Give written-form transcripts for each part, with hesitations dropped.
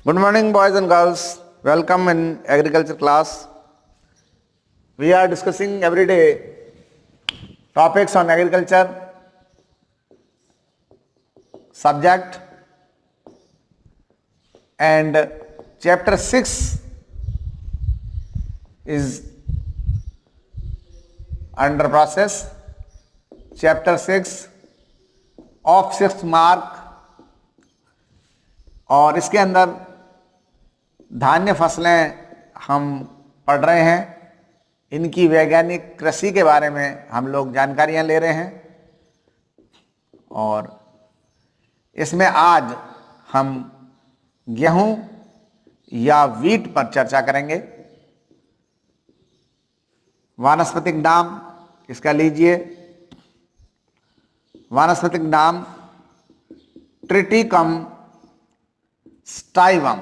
Good morning, boys and girls. Welcome in agriculture class. We are discussing every day topics on agriculture subject, and chapter 6 is under process. Chapter 6 of 6th mark, और इसके अंदर धान्य फसलें हम पढ़ रहे हैं। इनकी वैज्ञानिक कृषि के बारे में हम लोग जानकारियां ले रहे हैं, और इसमें आज हम गेहूं या वीट पर चर्चा करेंगे। वानस्पतिक नाम इसका लीजिए। वानस्पतिक नाम ट्रिटिकम स्टाइवम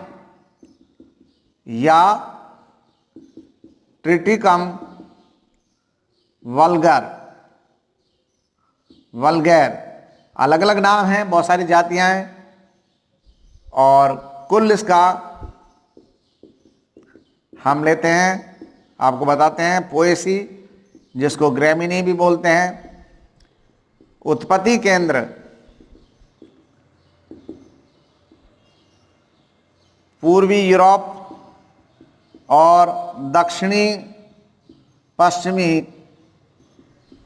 या ट्रिटिकम वल्गैर अलग अलग नाम हैं, बहुत सारी जातियां हैं, और कुल इसका हम लेते हैं, आपको बताते हैं। पोएसी, जिसको ग्रैमिनी भी बोलते हैं, उत्पत्ति केंद्र पूर्वी यूरोप और दक्षिणी पश्चिमी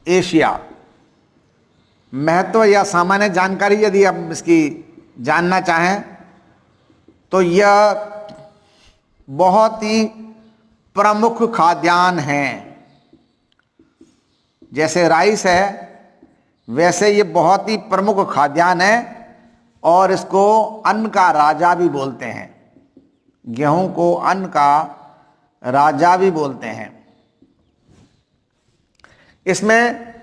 एशिया। महत्व या सामान्य जानकारी यदि आप इसकी जानना चाहें तो यह बहुत ही प्रमुख खाद्यान्न है। जैसे राइस है, वैसे ये बहुत ही प्रमुख खाद्यान्न है, और इसको अन्न का राजा भी बोलते हैं। गेहूं को अन्न का राजा भी बोलते हैं। इसमें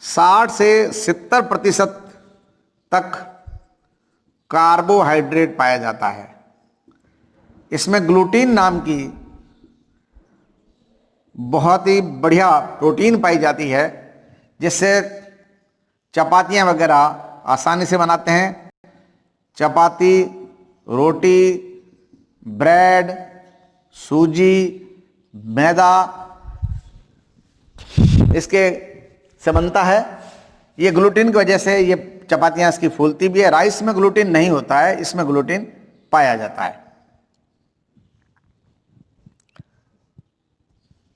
60 से 70% तक कार्बोहाइड्रेट पाया जाता है। इसमें ग्लूटीन नाम की बहुत ही बढ़िया प्रोटीन पाई जाती है, जिससे चपातियाँ वगैरह आसानी से बनाते हैं। चपाती, रोटी, ब्रेड, सूजी, मैदा इसके से बनता है। ये ग्लूटीन की वजह से ये चपातियाँ इसकी फूलती भी है। राइस में ग्लूटीन नहीं होता है, इसमें ग्लूटीन पाया जाता है।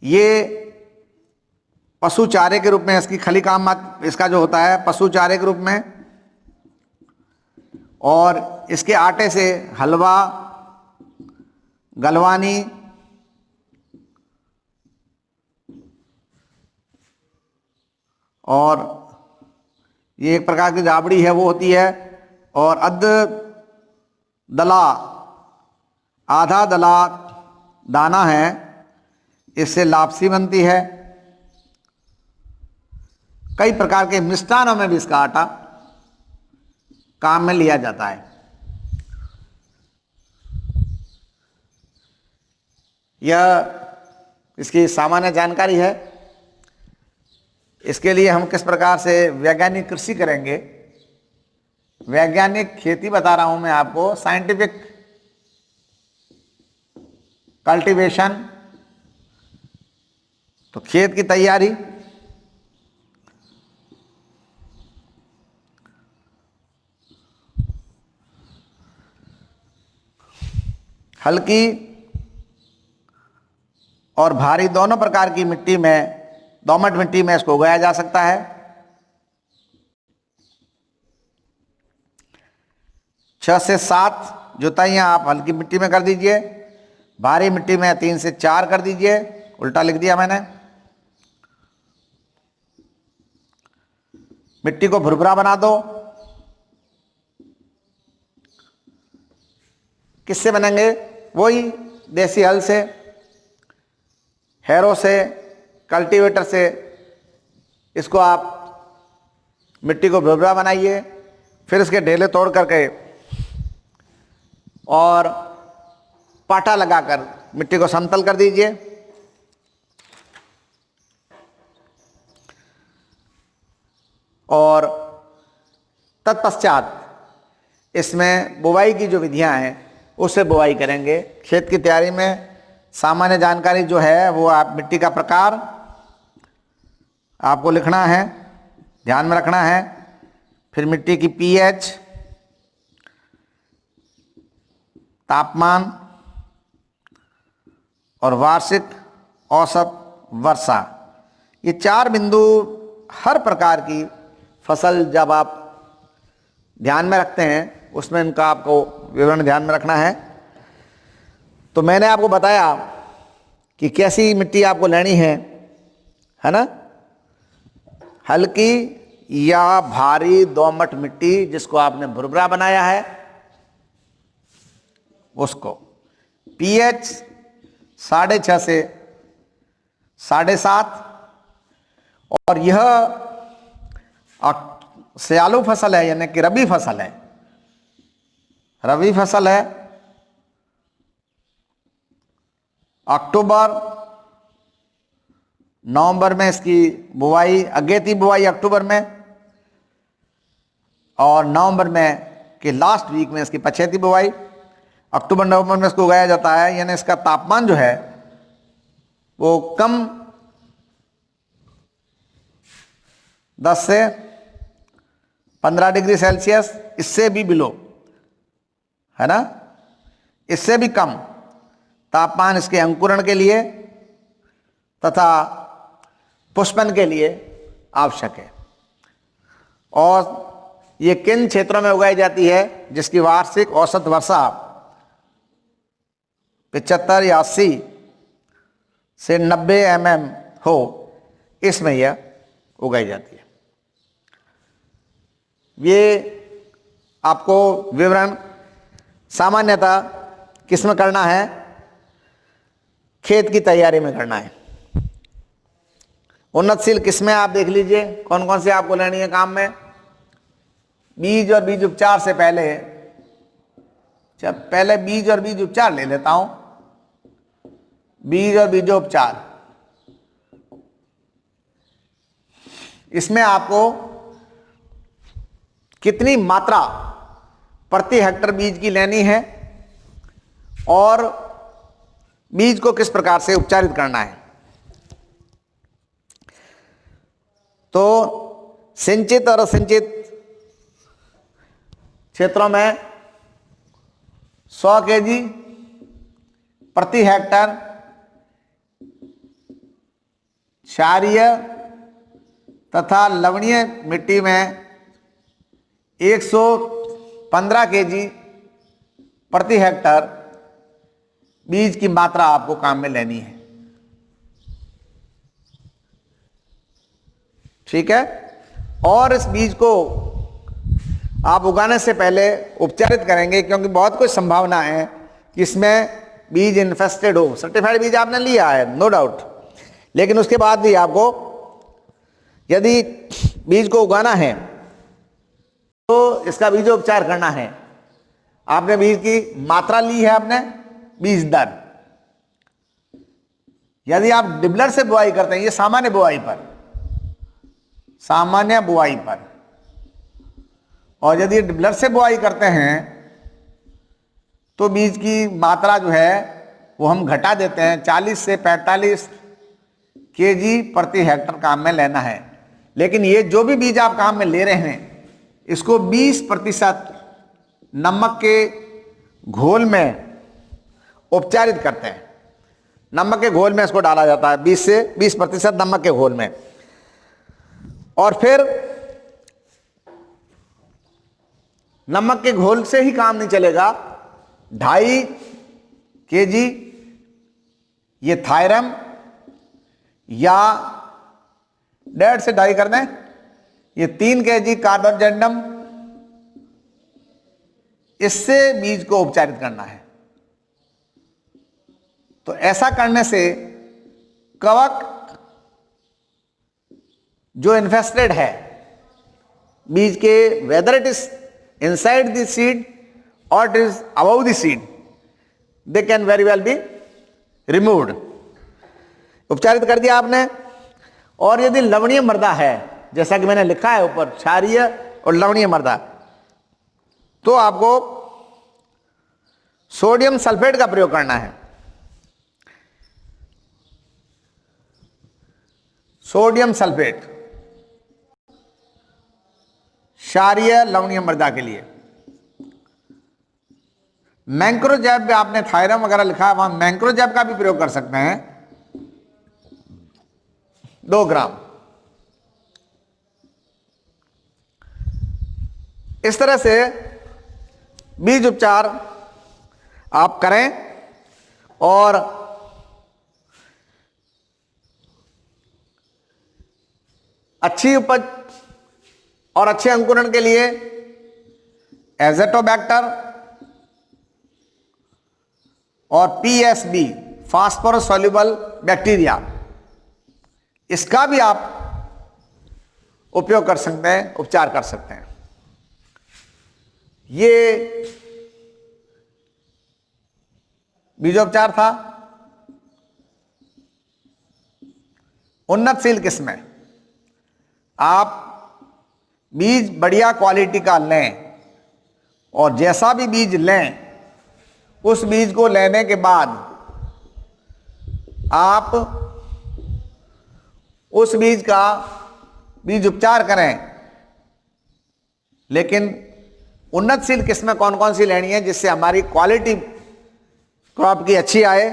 ये पशु चारे के रूप में इसकी खली काम इसका जो होता है पशु चारे के रूप में, और इसके आटे से हलवा, गलवानी, और ये एक प्रकार की राबड़ी है वो होती है, और दला, आधा दला दाना है, इससे लापसी बनती है। कई प्रकार के मिष्टानों में भी इसका आटा काम में लिया जाता है। यह इसकी सामान्य जानकारी है। इसके लिए हम किस प्रकार से वैज्ञानिक कृषि करेंगे, वैज्ञानिक खेती बता रहा हूं मैं आपको। साइंटिफिक कल्टीवेशन, तो खेत की तैयारी, हल्की और भारी दोनों प्रकार की मिट्टी में, दोमट मिट्टी में इसको उगाया जा सकता है। 6 से 7 जुताइयां आप हल्की मिट्टी में कर दीजिए, भारी मिट्टी में 3 से 4 कर दीजिए। उल्टा लिख दिया मैंने। मिट्टी को भुरभुरा बना दो। किससे बनेंगे? वही देसी हल से, हैरो से, कल्टीवेटर से इसको आप मिट्टी को भुरभुरा बनाइए। फिर इसके ढेले तोड़ करके और पाटा लगाकर मिट्टी को समतल कर दीजिए। और तत्पश्चात इसमें बुवाई की जो विधियां हैं उससे बुआई करेंगे। खेत की तैयारी में सामान्य जानकारी जो है वो आप मिट्टी का प्रकार आपको लिखना है, ध्यान में रखना है। फिर मिट्टी की पीएच, तापमान और वार्षिक औसत वर्षा, ये 4 बिंदु हर प्रकार की फसल जब आप ध्यान में रखते हैं उसमें इनका आपको विवरण ध्यान में रखना है। तो मैंने आपको बताया कि कैसी मिट्टी आपको लेनी है ना, हल्की या भारी दोमट मिट्टी जिसको आपने भुरभुरा बनाया है उसको। पीएच 6.5 से 7.5, और यह स्यालू फसल है यानी कि रबी फसल है। रबी फसल है। अक्टूबर नवंबर में इसकी बुआई, अगेती बुआई अक्टूबर में, और नवंबर में के लास्ट वीक में इसकी पछेती बुआई। अक्टूबर नवंबर में इसको उगाया जाता है। यानी इसका तापमान जो है वो कम 10 से 15 डिग्री सेल्सियस, इससे भी बिलो है ना, इससे भी कम तापमान इसके अंकुरण के लिए तथा पुष्पन के लिए आवश्यक है। और ये किन क्षेत्रों में उगाई जाती है जिसकी वार्षिक औसत वर्षा 75 या 80 से 90 mm हो, इसमें यह उगाई जाती है। ये आपको विवरण सामान्यतः किसमें करना है, खेत की तैयारी में करना है। उन्नतशील किस्में आप देख लीजिए कौन कौन से आपको लेनी है काम में। बीज और बीज उपचार से पहले बीज और बीज उपचार ले लेता हूं। बीज और बीजोपचार, इसमें आपको कितनी मात्रा प्रति हेक्टर बीज की लेनी है और बीज को किस प्रकार से उपचारित करना है। तो सिंचित और असिंचित क्षेत्रों में 100 केजी प्रति हेक्टर क्षारीय तथा लवणीय मिट्टी में 115 केजी प्रति हेक्टर बीज की मात्रा आपको काम में लेनी है। ठीक है। और इस बीज को आप उगाने से पहले उपचारित करेंगे, क्योंकि बहुत कुछ संभावना है कि इसमें बीज इन्फेस्टेड हो। सर्टिफाइड बीज आपने लिया है नो डाउट, लेकिन उसके बाद भी आपको यदि बीज को उगाना है तो इसका बीजोपचार करना है। आपने बीज की मात्रा ली है, आपने बीज दर। यदि आप डिबलर से बुआई करते हैं, ये सामान्य बुआई पर, और यदि डिबलर से बुआई करते हैं तो बीज की मात्रा जो है वो हम घटा देते हैं। 40 से 45 केजी प्रति हेक्टर काम में लेना है। लेकिन ये जो भी बीज आप काम में ले रहे हैं इसको 20% नमक के घोल में उपचारित करते हैं। नमक के घोल में इसको डाला जाता है, 20 से 20% नमक के घोल में। और फिर नमक के घोल से ही काम नहीं चलेगा। 2.5 केजी ये थायरम, या 1.5 से 2.5 कर दें, ये 3 केजी कार्बोजेंडम, इससे बीज को उपचारित करना है। तो ऐसा करने से कवक जो इन्फेस्टेड है बीज के, whether it is inside the seed और it is above the seed, they can very well be removed. उपचारित कर दिया आपने। और यदि लवणीय मृदा है, जैसा कि मैंने लिखा है ऊपर, क्षारीय और लवणीय मृदा, तो आपको सोडियम सल्फेट का प्रयोग करना है। सोडियम सल्फेट क्षारीय लवणीय मृदा के लिए। मैंक्रोजैब में आपने थायरम वगैरह लिखा है, वहां मैंक्रोजैब का भी प्रयोग कर सकते हैं, 2 ग्राम। इस तरह से बीज उपचार आप करें और अच्छी उपज और अच्छे अंकुरण के लिए एज़ोटोबैक्टर और पीएसबी फास्फोरस सॉल्युबल बैक्टीरिया, इसका भी आप उपयोग कर सकते हैं, उपचार कर सकते हैं। ये बीजोपचार था। उन्नतशील किस्में, आप बीज बढ़िया क्वालिटी का लें और जैसा भी बीज लें, उस बीज को लेने के बाद आप उस बीज का बीज उपचार करें। लेकिन उन्नतशील किस्में कौन कौन सी लेनी है जिससे हमारी क्वालिटी क्रॉप की अच्छी आए?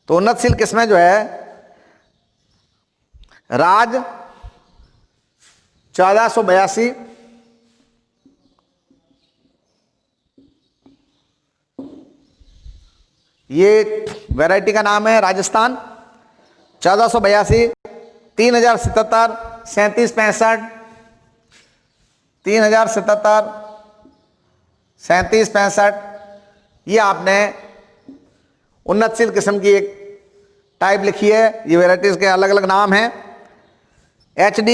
तो उन्नतशील किस्में जो है, राज 1482, ये वैरायटी का नाम है राजस्थान 1482, 3077, 3765, 3077, 3765, ये आपने उन्नतशील किस्म की एक टाइप लिखी है। ये वैरायटीज के अलग अलग नाम हैं। HD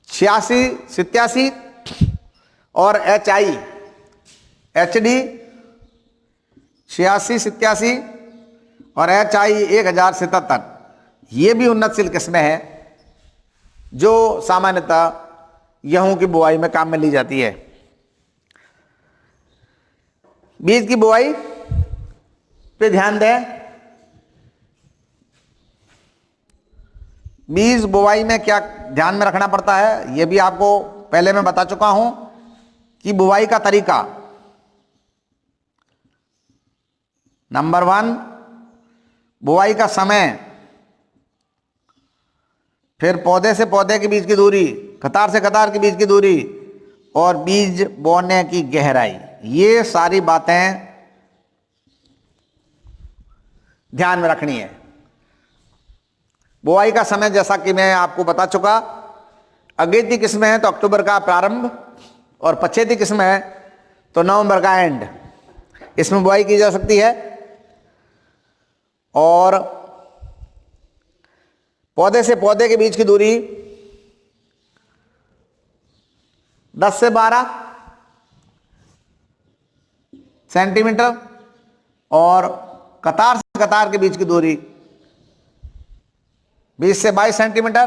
8687 और HI HD 8687 और HI 1077, ये भी उन्नतशील किस्में हैं जो सामान्यतः गेहूं की बुआई में काम में ली जाती है। बीज की बुआई पे ध्यान दें। बीज बुआई में क्या ध्यान में रखना पड़ता है, यह भी आपको पहले मैं बता चुका हूं कि बुआई का तरीका, नंबर 1 बुआई का समय, फिर पौधे से पौधे के बीच की दूरी, कतार से कतार के बीच की दूरी और बीज बोने की गहराई, ये सारी बातें ध्यान में रखनी है। बुआई का समय जैसा कि मैं आपको बता चुका, अगेती किस्में हैं तो अक्टूबर का प्रारंभ और पछेती किस्में हैं तो नवंबर का एंड, इसमें बुआई की जा सकती है। और पौधे से पौधे के बीच की दूरी 10 से 12 सेंटीमीटर और कतार से कतार के बीच की दूरी 20 से 22 सेंटीमीटर।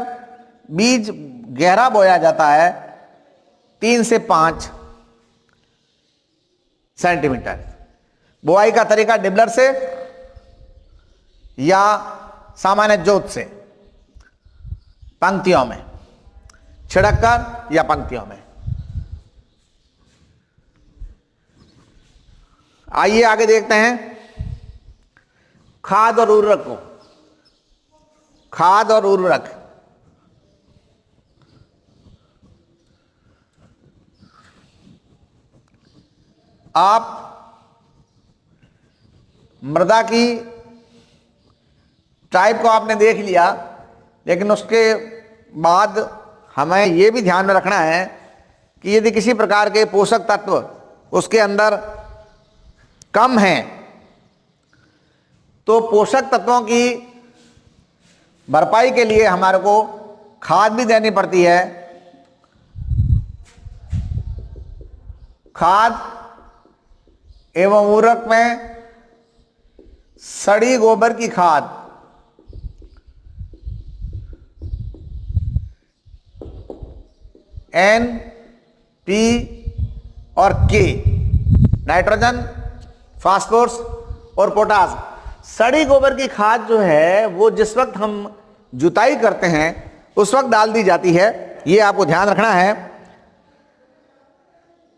बीज गहरा बोया जाता है 3 से 5 सेंटीमीटर। बुआई का तरीका डिबलर से या सामान्य जोत से, पंक्तियों में छिड़ककर या पंक्तियों में। आइए आगे देखते हैं खाद और उर्वरक को। खाद और उर्वरक, आप मृदा की टाइप को आपने देख लिया, लेकिन उसके बाद हमें यह भी ध्यान में रखना है कि यदि किसी प्रकार के पोषक तत्व उसके अंदर कम हैं तो पोषक तत्वों की भरपाई के लिए हमारे को खाद भी देनी पड़ती है। खाद एवं उर्वरक में सड़ी गोबर की खाद, N, P और K, नाइट्रोजन, फास्फोरस और पोटास। सड़ी गोबर की खाद जो है वो जिस वक्त हम जुताई करते हैं उस वक्त डाल दी जाती है। ये आपको ध्यान रखना है।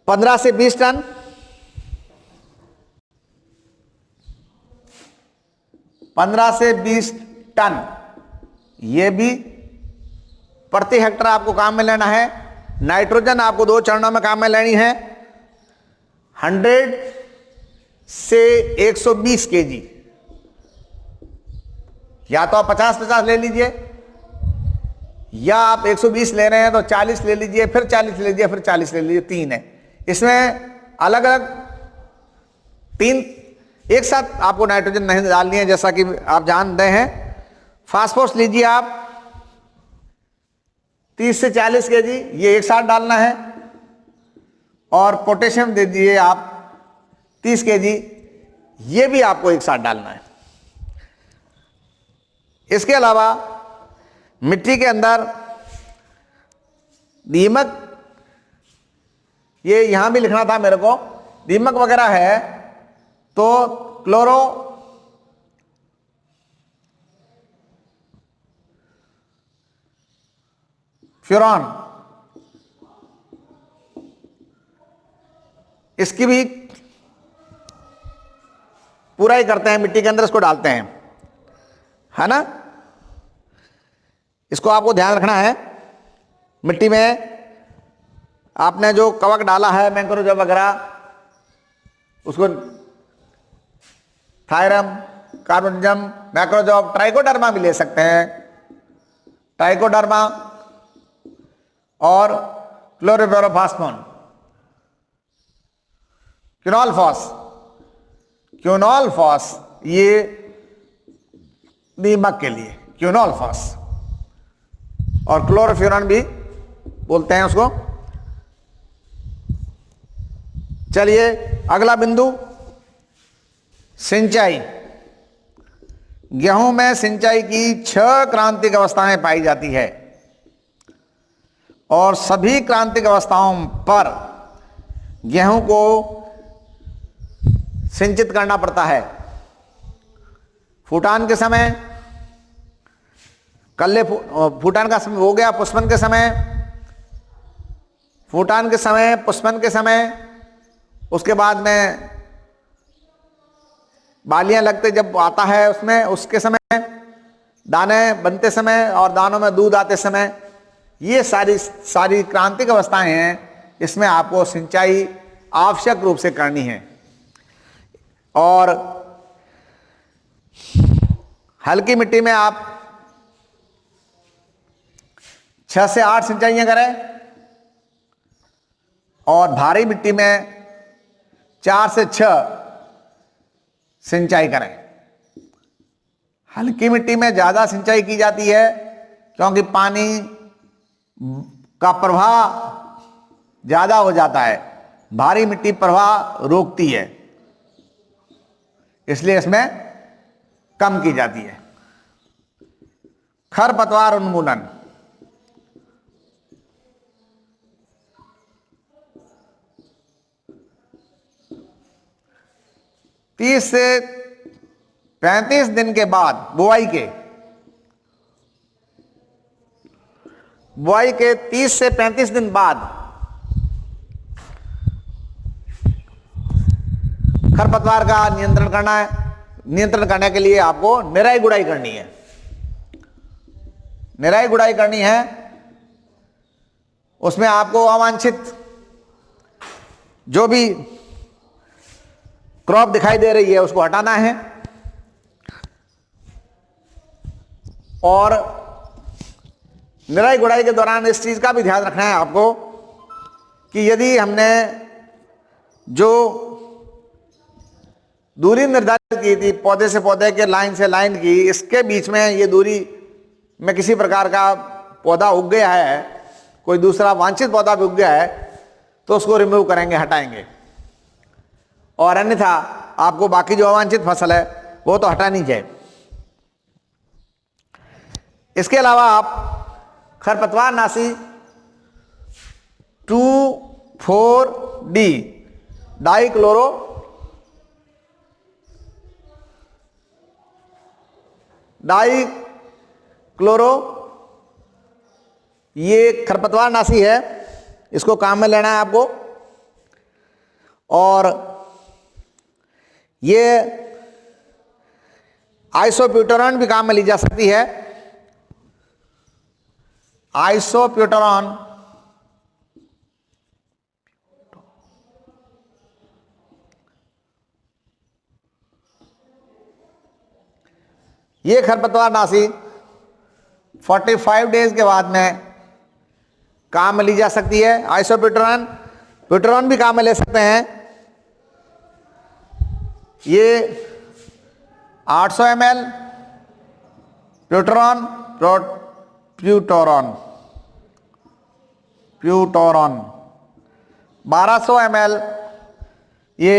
15 से 20 टन, 15 से 20 टन ये भी प्रति हेक्टर आपको काम में लेना है। नाइट्रोजन आपको 2 चरणों में काम में लेनी है। 100 से 120 केजी, या तो आप 50-50 ले लीजिए, या आप 120 ले रहे हैं तो 40 ले लीजिए, फिर 40 ले लीजिए, फिर 40 ले लीजिए। 3 है इसमें, अलग अलग 3 एक साथ आपको नाइट्रोजन नहीं डालनी है, जैसा कि आप जानते हैं। फास्फोरस लीजिए आप 30 से 40 केजी, ये एक साथ डालना है। और पोटेशियम दे दीजिए आप 30 केजी, ये भी आपको एक साथ डालना है। इसके अलावा मिट्टी के अंदर दीमक, ये यहां भी लिखना था मेरे को, दीमक वगैरह है तो क्लोरो फ्यूरॉन, इसकी भी पूरा ही करते हैं, मिट्टी के अंदर इसको डालते हैं, है ना। इसको आपको ध्यान रखना है। मिट्टी में आपने जो कवक डाला है, मैंक्रोजब वगैरह, उसको थायरम, कार्बोनिजम, मैक्रोजब, ट्राइकोडर्मा भी ले सकते हैं, ट्राइकोडर्मा और क्लोरोफोरफास्फोन, क्विनोलफॉस, क्विनोलफॉस ये दीमक के लिए क्विनोलफॉस, और क्लोरोफ्यूरॉन भी बोलते हैं उसको। चलिए अगला बिंदु, सिंचाई। गेहूं में सिंचाई की 6 क्रांतिक अवस्थाएं पाई जाती है और सभी क्रांतिक अवस्थाओं पर गेहूं को सिंचित करना पड़ता है। फूटान के समय, कल्ले फूटान का समय हो गया, पुष्पन के समय, फूटान के समय, पुष्पन के समय, उसके बाद में बालियां लगते जब आता है उसमें, उसके समय, दाने बनते समय और दानों में दूध आते समय, ये सारी क्रांतिक अवस्थाएं हैं। इसमें आपको सिंचाई आवश्यक रूप से करनी है। और हल्की मिट्टी में आप 6 से 8 सिंचाइयां करें और भारी मिट्टी में 4 से 6 सिंचाई करें। हल्की मिट्टी में ज्यादा सिंचाई की जाती है क्योंकि पानी का प्रवाह ज्यादा हो जाता है, भारी मिट्टी प्रवाह रोकती है, इसलिए इसमें कम की जाती है। खरपतवार उन्मूलन, तीस से 35 दिन के बाद बुआई के 30 से 35 दिन बाद खरपतवार का नियंत्रण करने के लिए आपको निराई गुड़ाई करनी है। निराई गुड़ाई करनी है, उसमें आपको अवांछित जो भी क्रॉप दिखाई दे रही है उसको हटाना है। और निराई गुड़ाई के दौरान इस चीज का भी ध्यान रखना है आपको कि यदि हमने जो दूरी निर्धारित की थी पौधे से पौधे के, लाइन से लाइन की, इसके बीच में ये दूरी में किसी प्रकार का पौधा उग गया है, कोई दूसरा वांछित पौधा भी उग गया है, तो उसको रिमूव करेंगे, हटाएंगे। और अन्यथा आपको बाकी जो अवांछित फसल है वो तो हटानी चाहिए। इसके अलावा आप खरपतवार नाशी 2,4-D डाइक्लोरो ये खरपतवार नाशी है, इसको काम में लेना है आपको। और ये आइसोप्यूटेरॉन भी काम में ली जा सकती है। आइसोप्यूटेरॉन ये खरपतवार नाशी 45 डेज के बाद में काम में ली जा सकती है। आइसोप्यूटेरॉन प्यूटेरॉन भी काम में ले सकते हैं। ये 800 ml प्यूटेरॉन प्यूटोरॉन 1200 ml ये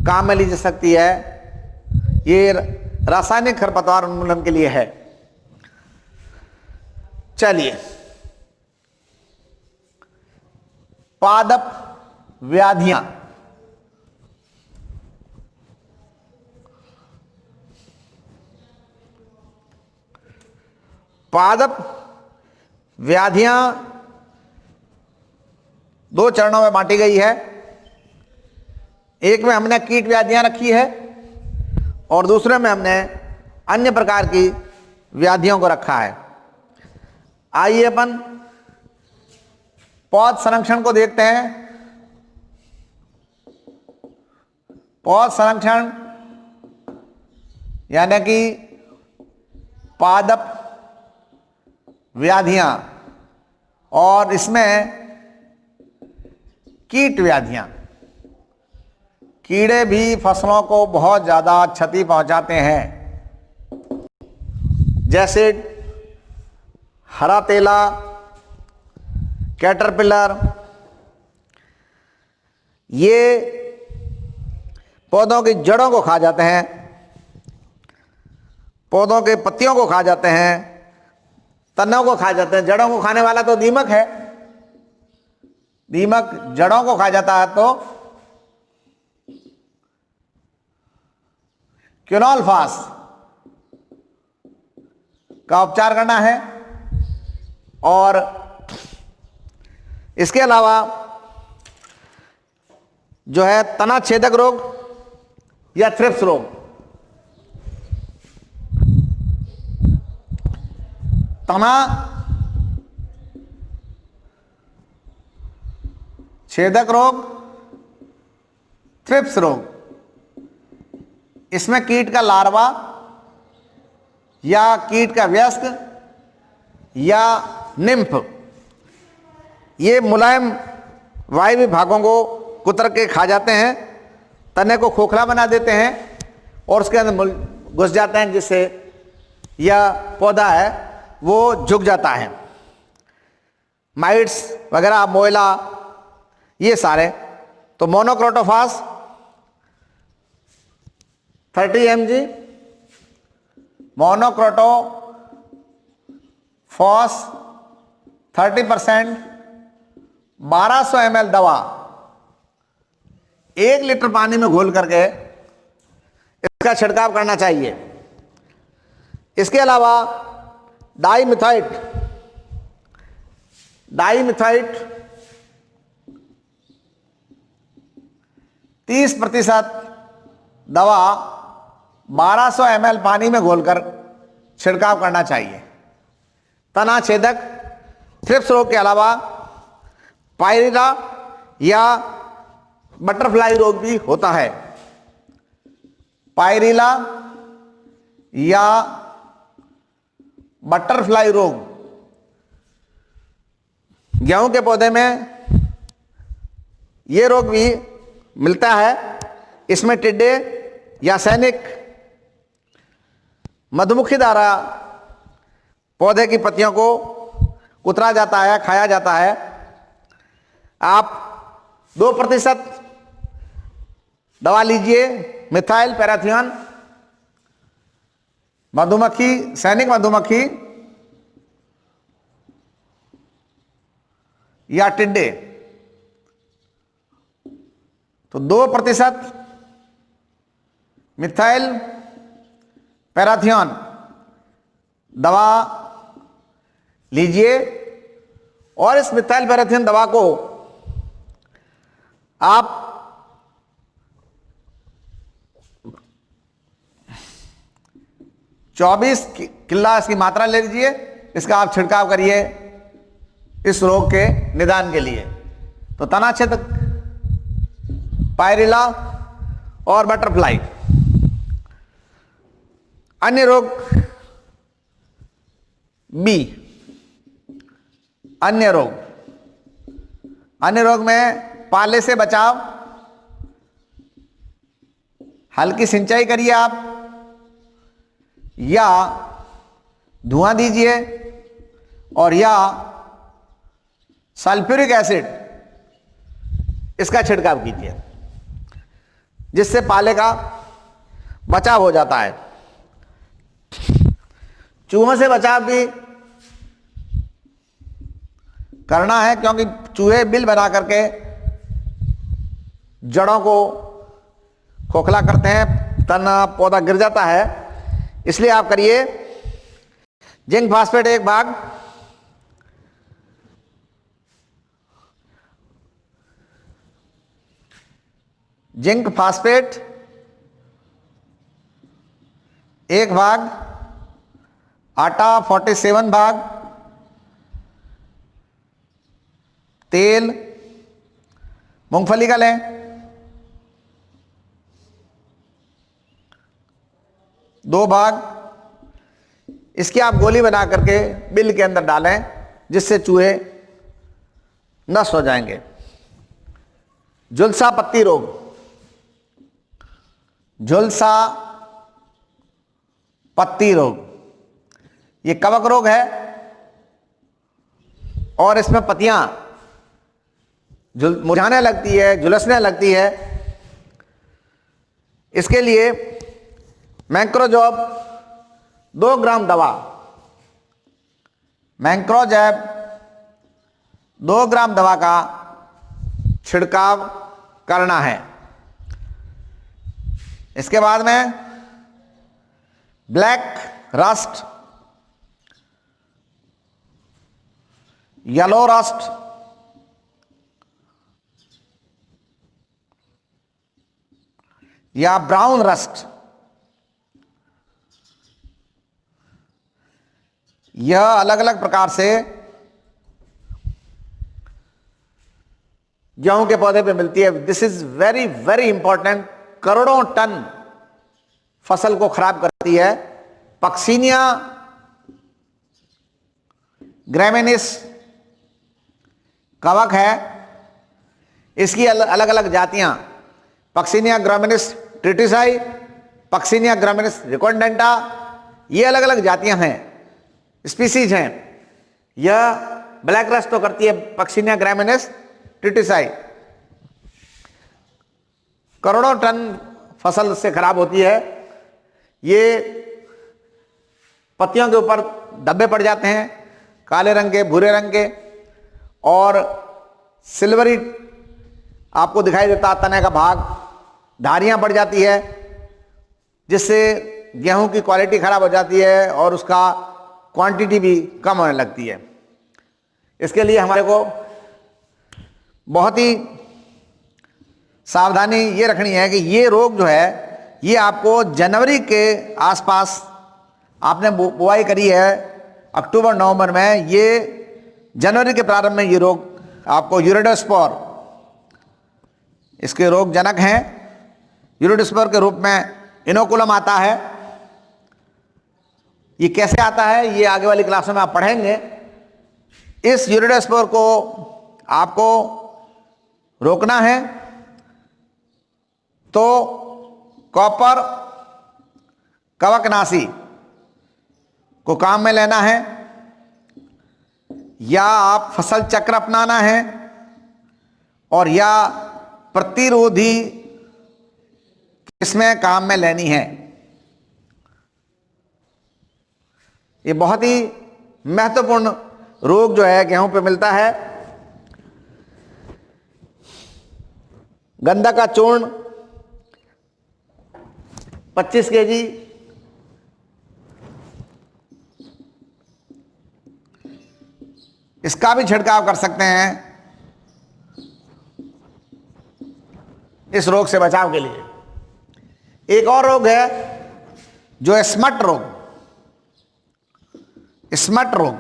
काम में ली जा सकती है। ये रासायनिक खरपतवार उन्मूलन के लिए है। चलिए, पादप व्याधियां। पादप व्याधियां 2 चरणों में बांटी गई है। एक में हमने कीट व्याधियां रखी है और दूसरे में हमने अन्य प्रकार की व्याधियों को रखा है। आइए अपन पौध संरक्षण को देखते हैं। पौध संरक्षण यानी कि पादप व्याधियां और इसमें कीट व्याधियां। कीड़े भी फसलों को बहुत ज़्यादा क्षति पहुंचाते हैं, जैसे हरा तेला, कैटरपिलर। ये पौधों की जड़ों को खा जाते हैं, पौधों के पत्तियों को खा जाते हैं, तनों को खा जाते हैं। जड़ों को खाने वाला तो दीमक है। दीमक जड़ों को खा जाता है तो क्विनोलफास का उपचार करना है। और इसके अलावा जो है तना छेदक रोग या थ्रिप्स रोग। तना छेदक रोग, थ्रिप्स रोग, इसमें कीट का लार्वा या कीट का वयस्क या निम्फ ये मुलायम वायवीय भागों को कुतर के खा जाते हैं, तने को खोखला बना देते हैं और उसके अंदर घुस जाते हैं, जिससे यह पौधा है वो झुक जाता है। माइट्स वगैरह, मोयला, ये सारे। तो मोनोक्रोटोफास 30 mg, मोनोक्रोटोफॉस 30%, 1200 ml दवा 1 लीटर पानी में घोल करके इसका छिड़काव करना चाहिए। इसके अलावा डाइमिथाइट 30% दवा 1200 ml पानी में घोलकर छिड़काव करना चाहिए। तना छेदक थ्रिप्स रोग के अलावा पायरिला या बटरफ्लाई रोग भी होता है। पायरिला या बटरफ्लाई रोग गेहूं के पौधे में ये रोग भी मिलता है। इसमें टिड्डे या सैनिक मधुमक्खी द्वारा पौधे की पत्तियों को कुतरा जाता है, खाया जाता है। आप 2% दवा लीजिए, मिथाइल पैराथियन। मधुमक्खी, सैनिक मधुमक्खी या टिड्डे तो 2% मिथाइल पैराथियन दवा लीजिए और इस मिथाइल पैराथियन दवा को आप 24 किल्ला इसकी मात्रा ले लीजिए। इसका आप छिड़काव करिए इस रोग के निदान के लिए। तो तनाछेदक, पायरिला और बटरफ्लाई। अन्य रोग बी, अन्य रोग में पाले से बचाव, हल्की सिंचाई करिए आप या धुआं दीजिए और या सल्फ्यूरिक एसिड इसका छिड़काव कीजिए, जिससे पाले का बचाव हो जाता है। चूहों से बचाव भी करना है, क्योंकि चूहे बिल बना करके जड़ों को खोखला करते हैं, तना पौधा गिर जाता है। इसलिए आप करिए जिंक फास्फेट 1 भाग, जिंक फास्फेट 1 भाग, आटा 47 भाग, तेल मूंगफली का लें 2 भाग। इसकी आप गोली बना करके बिल के अंदर डालें, जिससे चूहे नष्ट हो जाएंगे। झुलसा पत्ती रोग, झुलसा पत्ती रोग ये कवक रोग है और इसमें पत्तियां मुरझाने लगती है, झुलसने लगती है। इसके लिए मैंक्रोजैब 2 ग्राम दवा, मैंक्रोजैब 2 ग्राम दवा का छिड़काव करना है। इसके बाद में ब्लैक रस्ट, येलो रस्ट, या ब्राउन रस्ट, यह अलग अलग प्रकार से गेहूं के पौधे पे मिलती है। This is very very important, करोड़ों टन फसल को खराब करती है। पक्सिनिया ग्रैमिनिस कवक है, इसकी अलग अलग जातियां, पक्सिनिया ग्रैमिनिस ट्रिटिसाई, पक्सिनिया ग्रैमिनिस रिकोंडेंटा, ये अलग अलग जातियां हैं, स्पीसीज हैं। यह ब्लैक रस्ट तो करती है पक्सिनिया ग्रैमिनिस ट्रिटिसाई। करोड़ों टन फसल से खराब होती है। ये पत्तियों के ऊपर धब्बे पड़ जाते हैं, काले रंग के, भूरे रंग के, और सिल्वरी आपको दिखाई देता तने का भाग, धारियां पड़ जाती है, जिससे गेहूं की क्वालिटी खराब हो जाती है और उसका क्वांटिटी भी कम होने लगती है। इसके लिए हमारे को बहुत ही सावधानी ये रखनी है कि ये रोग जो है ये आपको जनवरी के आसपास, आपने बुआई करी है अक्टूबर नवंबर में, ये जनवरी के प्रारंभ में ये रोग आपको यूरिडोस्पोर, इसके रोग जनक हैं। यूरिडोस्पोर के रूप में इनोकुलम आता है। ये कैसे आता है ये आगे वाली क्लासों में आप पढ़ेंगे। इस यूरिडोस्पोर को आपको रोकना है तो कॉपर कवकनाशी को काम में लेना है, या आप फसल चक्र अपनाना है, और या प्रतिरोधी इसमें काम में लेनी है। ये बहुत ही महत्वपूर्ण रोग जो है गेहूं पे मिलता है। गंधक का चूर्ण 25 kg, इसका भी छिड़काव कर सकते हैं इस रोग से बचाव के लिए। एक और रोग है जो है स्मट रोग। स्मट रोग,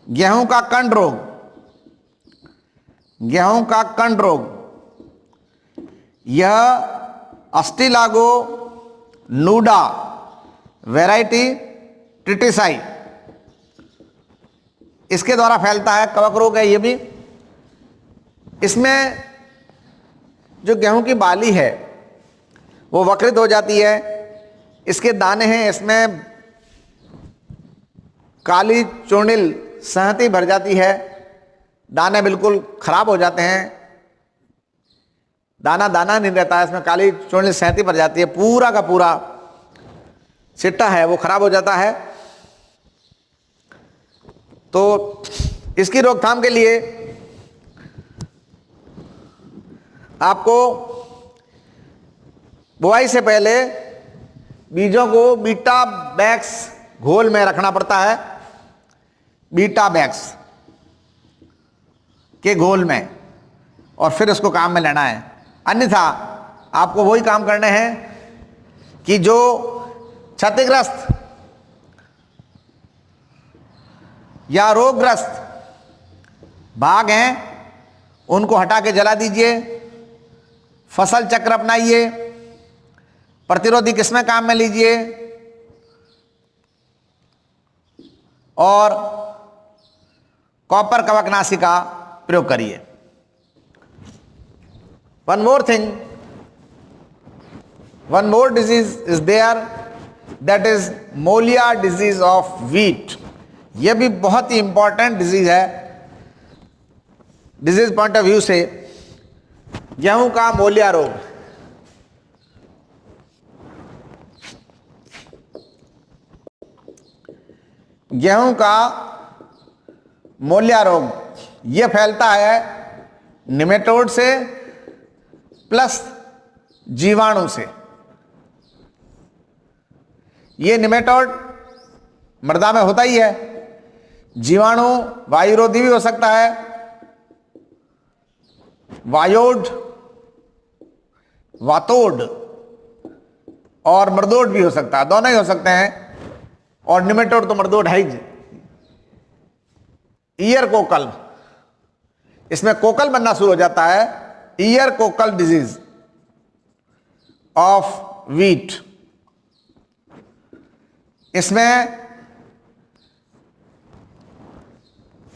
गेहूं का कंड रोग, गेहूं का कंड रोग, यह अस्टिलागो नूडा वैरायटी ट्रिटिसाई, इसके द्वारा फैलता है। कवक रोग है ये भी। इसमें जो गेहूं की बाली है वो वक्रित हो जाती है। इसके दाने हैं, इसमें काली चूर्णिल सहती भर जाती है, दाने बिल्कुल खराब हो जाते हैं, दाना दाना नहीं रहता है, इसमें काली चूर्णिल सहती भर जाती है, पूरा का पूरा सिट्टा है वो खराब हो जाता है। तो इसकी रोकथाम के लिए आपको बुआई से पहले बीजों को बीटा बैग्स घोल में रखना पड़ता है, बीटा बैग्स के घोल में, और फिर उसको काम में लेना है। अन्यथा आपको वही काम करने हैं कि जो क्षतिग्रस्त या रोगग्रस्त भाग हैं उनको हटा के जला दीजिए, फसल चक्र अपनाइए, प्रतिरोधी किस्में काम में लीजिए और कॉपर कवकनाशी का प्रयोग करिए। One more thing, one more disease is there, that is molya disease of wheat. यह भी बहुत ही इंपॉर्टेंट डिजीज है डिजीज पॉइंट ऑफ व्यू से। गेहूं का मोलिया रोग, गेहूं का मोलिया रोग यह फैलता है निमेटोड से प्लस जीवाणु से। ये निमेटोड मृदा में होता ही है, जीवाणु वायुरोधी भी हो सकता है, वायोड, वातोड और मृदोड भी हो सकता है, दोनों ही हो सकते हैं। और निमेटोड तो मृदोड है ही। ईयर कोकल, इसमें कोकल बनना शुरू हो जाता है, year Kokalla disease of wheat. इसमें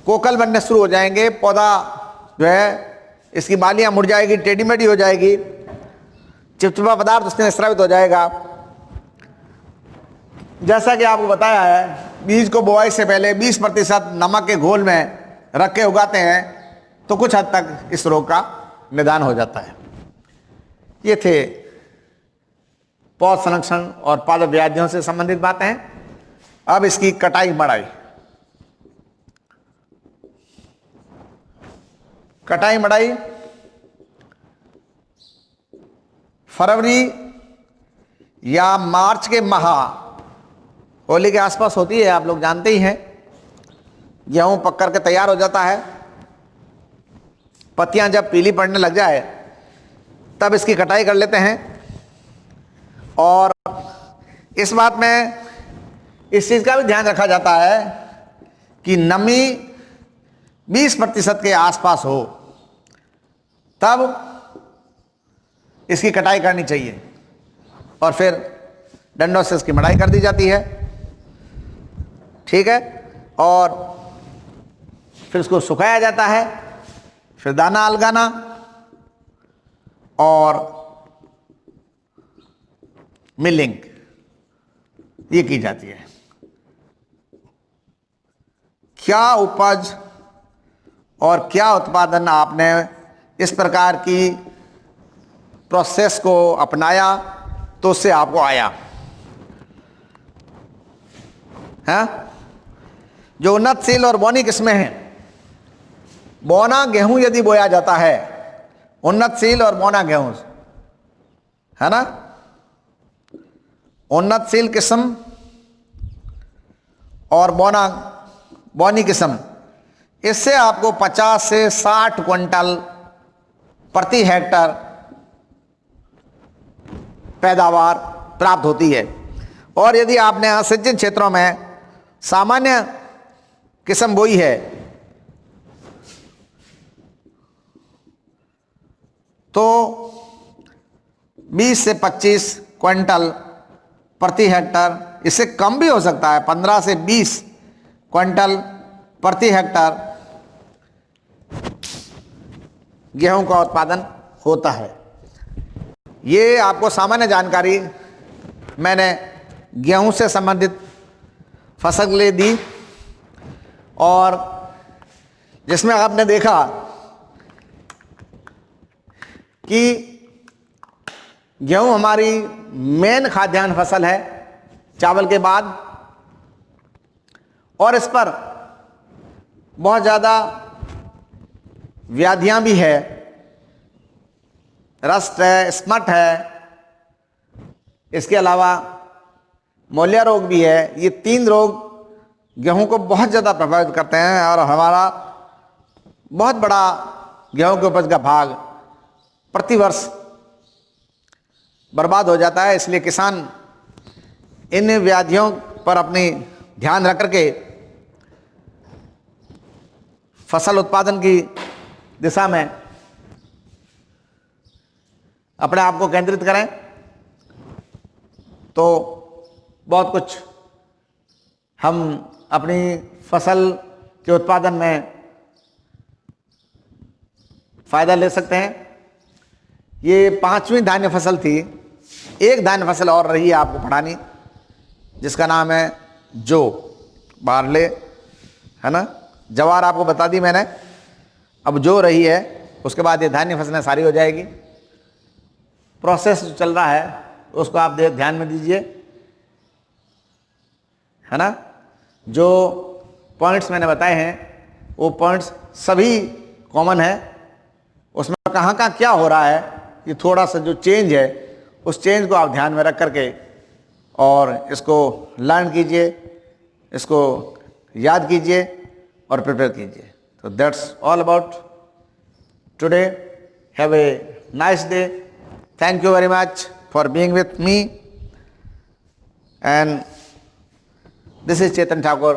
कोकल बनने शुरू हो जाएंगे, पौधा जो है इसकी बालियां मुड़ जाएगी, टेढ़ी मेढ़ी हो जाएगी, चिपचिपा पदार्थ उसमें स्रावित हो जाएगा। जैसा कि आपको बताया है, बीज को बुआई से पहले 20% नमक के घोल में रख के उगाते हैं तो कुछ हद तक इस रोग का निदान हो जाता है। ये थे पौध संरक्षण और पादप व्याधियों से संबंधित बातें। अब इसकी कटाई मड़ाई। कटाई मड़ाई फरवरी या मार्च के माह, होली के आसपास होती है, आप लोग जानते ही हैं। गेहूं पक करके तैयार हो जाता है, पत्तियां जब पीली पड़ने लग जाए तब इसकी कटाई कर लेते हैं। और इस बात में इस चीज़ का भी ध्यान रखा जाता है कि नमी 20% के आसपास हो, तब इसकी कटाई करनी चाहिए और फिर डंडों से इसकी मड़ाई कर दी जाती है। ठीक है, और फिर उसको सुखाया जाता है, फिर दाना अलगाना और मिलिंग ये की जाती है। क्या उपज और क्या उत्पादन आपने इस प्रकार की प्रोसेस को अपनाया तो उससे आपको आया है? जो उन्नतशील और बौनी किस्में हैं, बौना गेहूं यदि बोया जाता है उन्नतशील और बौना गेहूं, है ना। उन्नतशील किस्म और बौनी किस्म, इससे आपको 50 से 60 क्विंटल प्रति हेक्टर पैदावार प्राप्त होती है। और यदि आपने असिंचित क्षेत्रों में सामान्य किस्म बोई है तो 20 से 25 क्विंटल प्रति हेक्टर, इससे कम भी हो सकता है, 15 से 20 क्विंटल प्रति हेक्टर गेहूं का उत्पादन होता है। ये आपको सामान्य जानकारी मैंने गेहूं से संबंधित फसल के लिए दी, और जिसमें आपने देखा कि गेहूं हमारी मेन खाद्यान्न फसल है चावल के बाद, और इस पर बहुत ज़्यादा व्याधियां भी है, रस्ट है, स्मट है, इसके अलावा मोलिया रोग भी है। ये 3 रोग गेहूं को बहुत ज़्यादा प्रभावित करते हैं, और हमारा बहुत बड़ा गेहूं के उपज का भाग प्रतिवर्ष बर्बाद हो जाता है। इसलिए किसान इन व्याधियों पर अपनी ध्यान रख करके फसल उत्पादन की दिशा में अपने आप को केंद्रित करें, तो बहुत कुछ हम अपनी फसल के उत्पादन में फायदा ले सकते हैं। ये 5वीं धान्य फसल थी। एक धान्य फसल और रही है आपको पढ़ानी, जिसका नाम है जौ, बारले, है ना। जवार आपको बता दी मैंने, अब जौ रही है, उसके बाद ये धान्य फसलें सारी हो जाएगी। प्रोसेस जो चल रहा है उसको आप ध्यान में दीजिए, है ना। जो पॉइंट्स मैंने बताए हैं वो पॉइंट्स सभी कॉमन है, उसमें कहाँ कहाँ क्या हो रहा है, ये थोड़ा सा जो चेंज है उस चेंज को आप ध्यान में रख करके और इसको लर्न कीजिए, इसको याद कीजिए और प्रिपेयर कीजिए। तो that's all about today. Have a nice day. Thank you very much for being with me, and this is Chetan Thakur